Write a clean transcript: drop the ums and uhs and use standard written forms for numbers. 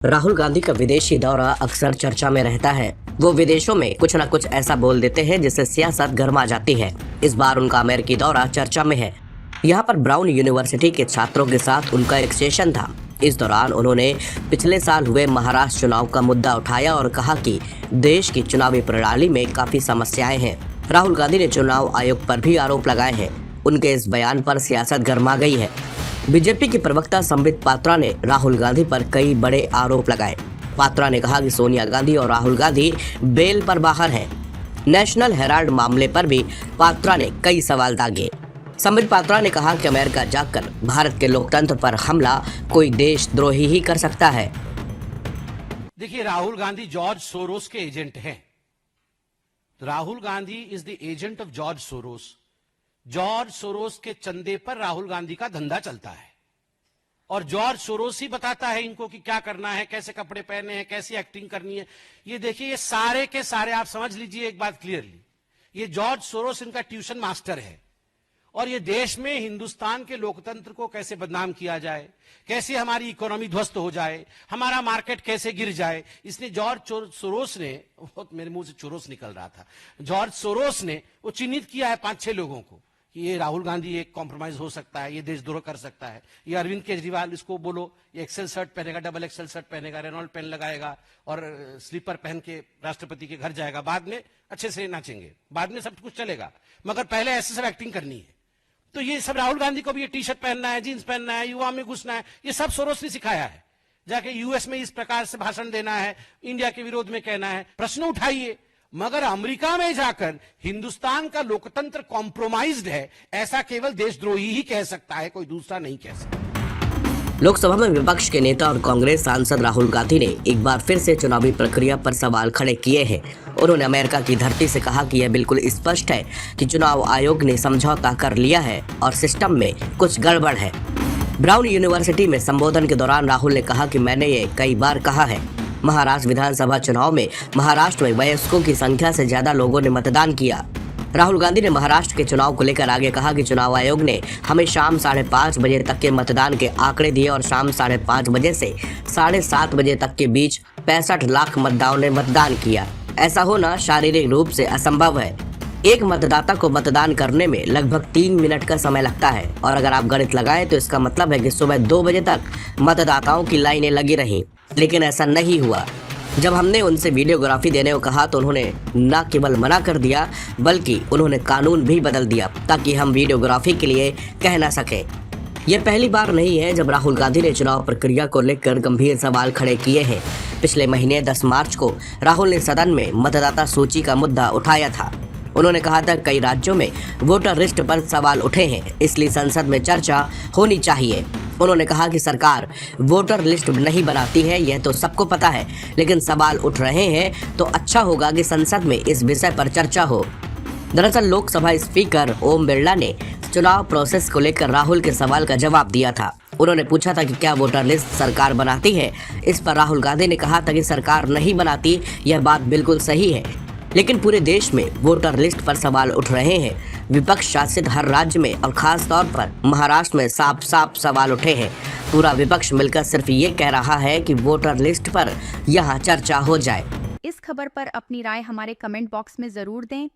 राहुल गांधी का विदेशी दौरा अक्सर चर्चा में रहता है। वो विदेशों में कुछ न कुछ ऐसा बोल देते हैं जिससे सियासत गर्मा जाती है। इस बार उनका अमेरिकी दौरा चर्चा में है। यहाँ पर ब्राउन यूनिवर्सिटी के छात्रों के साथ उनका एक सेशन था। इस दौरान उन्होंने पिछले साल हुए महाराष्ट्र चुनाव का मुद्दा उठाया और कहा कि देश की चुनावी प्रणाली में काफी समस्याएं हैं। राहुल गांधी ने चुनाव आयोग पर भी आरोप लगाए हैं। उनके इस बयान पर सियासत गर्मा गई है। बीजेपी के प्रवक्ता संबित पात्रा ने राहुल गांधी पर कई बड़े आरोप लगाए। पात्रा ने कहा कि सोनिया गांधी और राहुल गांधी बेल पर बाहर हैं। नेशनल हेराल्ड मामले पर भी पात्रा ने कई सवाल दागे। संबित पात्रा ने कहा कि अमेरिका जाकर भारत के लोकतंत्र पर हमला कोई देशद्रोही ही कर सकता है। देखिए, राहुल गांधी जॉर्ज सोरोस के एजेंट हैं। Rahul Gandhi is the agent of George Soros. George Soros के चंदे पर राहुल गांधी का धंधा चलता है और जॉर्ज सोरोस ही बताता है इनको कि क्या करना है, कैसे कपड़े पहने हैं, कैसी एक्टिंग करनी है। ये देखिए, ये सारे के सारे आप समझ लीजिए एक बात क्लियरली, ये जॉर्ज सोरोस इनका ट्यूशन मास्टर है और ये देश में हिंदुस्तान के लोकतंत्र को कैसे बदनाम किया जाए, कैसे हमारी इकोनॉमी ध्वस्त हो जाए, हमारा मार्केट कैसे गिर जाए, इसने जॉर्ज सोरोस ने, मेरे मुंह से चोरोस निकल रहा था, जॉर्ज सोरोस ने वो चिन्हित किया है 5-6 लोगों को कि ये राहुल गांधी एक कॉम्प्रोमाइज हो सकता है, ये देशद्रोह कर सकता है। ये अरविंद केजरीवाल, इसको बोलो ये एक्सेल शर्ट पहनेगा, डबल एक्सेल शर्ट पहनेगा, रेनॉल्ड पेन लगाएगा और स्लीपर पहन के राष्ट्रपति के घर जाएगा, बाद में अच्छे से नाचेंगे, बाद में सब कुछ चलेगा, मगर पहले ऐसे सब एक्टिंग करनी है। तो ये सब राहुल गांधी को भी ये टी शर्ट पहनना है, जींस पहनना है, युवा में घुसना है, ये सब सोरोस ने सिखाया है। जाके यूएस में इस प्रकार से भाषण देना है, इंडिया के विरोध में कहना है, प्रश्न उठाइए। मगर अमेरिका में जाकर हिंदुस्तान का लोकतंत्र कॉम्प्रोमाइज्ड है, ऐसा केवल देशद्रोही ही कह सकता है, कोई दूसरा नहीं कह सकता। लोकसभा में विपक्ष के नेता और कांग्रेस सांसद राहुल गांधी ने एक बार फिर से चुनावी प्रक्रिया पर सवाल खड़े किए हैं। उन्होंने अमेरिका की धरती से कहा कि यह बिल्कुल स्पष्ट है कि चुनाव आयोग ने समझौता कर लिया है और सिस्टम में कुछ गड़बड़ है। ब्राउन यूनिवर्सिटी में संबोधन के दौरान राहुल ने कहा कि मैंने ये कई बार कहा है, महाराष्ट्र विधानसभा चुनाव में महाराष्ट्र में वयस्कों की संख्या से ज्यादा लोगों ने मतदान किया। राहुल गांधी ने महाराष्ट्र के चुनाव को लेकर आगे कहा कि चुनाव आयोग ने हमें शाम 5:30 बजे तक के मतदान के आंकड़े दिए और शाम 5:30 बजे से 7:30 बजे तक के बीच 65 लाख मतदाताओं ने मतदान किया। ऐसा होना शारीरिक रूप से असंभव है। एक मतदाता को मतदान करने में लगभग 3 मिनट का समय लगता है और अगर आप गणित लगाएं तो इसका मतलब है कि सुबह 2 बजे तक मतदाताओं की लाइनें लगी रहीं, लेकिन ऐसा नहीं हुआ। जब हमने उनसे वीडियोग्राफी देने को कहा तो उन्होंने न केवल मना कर दिया बल्कि उन्होंने कानून भी बदल दिया ताकि हम वीडियोग्राफी के लिए कह ना सकें। यह पहली बार नहीं है जब राहुल गांधी ने चुनाव प्रक्रिया को लेकर गंभीर सवाल खड़े किए हैं। पिछले महीने 10 मार्च को राहुल ने सदन में मतदाता सूची का मुद्दा उठाया था। उन्होंने कहा था कई राज्यों में वोटर लिस्ट पर सवाल उठे हैं, इसलिए संसद में चर्चा होनी चाहिए। उन्होंने कहा कि सरकार वोटर लिस्ट नहीं बनाती है, यह तो सबको पता है, लेकिन सवाल उठ रहे हैं तो अच्छा होगा कि संसद में इस विषय पर चर्चा हो। दरअसल लोकसभा स्पीकर ओम बिरला ने चुनाव प्रोसेस को लेकर राहुल के सवाल का जवाब दिया था। उन्होंने पूछा था कि क्या वोटर लिस्ट सरकार बनाती है। इस पर राहुल गांधी ने कहा था कि सरकार नहीं बनाती, यह बात बिल्कुल सही है, लेकिन पूरे देश में वोटर लिस्ट पर सवाल उठ रहे हैं। विपक्ष शासित हर राज्य में और खास तौर पर महाराष्ट्र में साफ साफ सवाल उठे हैं। पूरा विपक्ष मिलकर सिर्फ ये कह रहा है कि वोटर लिस्ट पर यहाँ चर्चा हो जाए। इस खबर पर अपनी राय हमारे कमेंट बॉक्स में जरूर दें।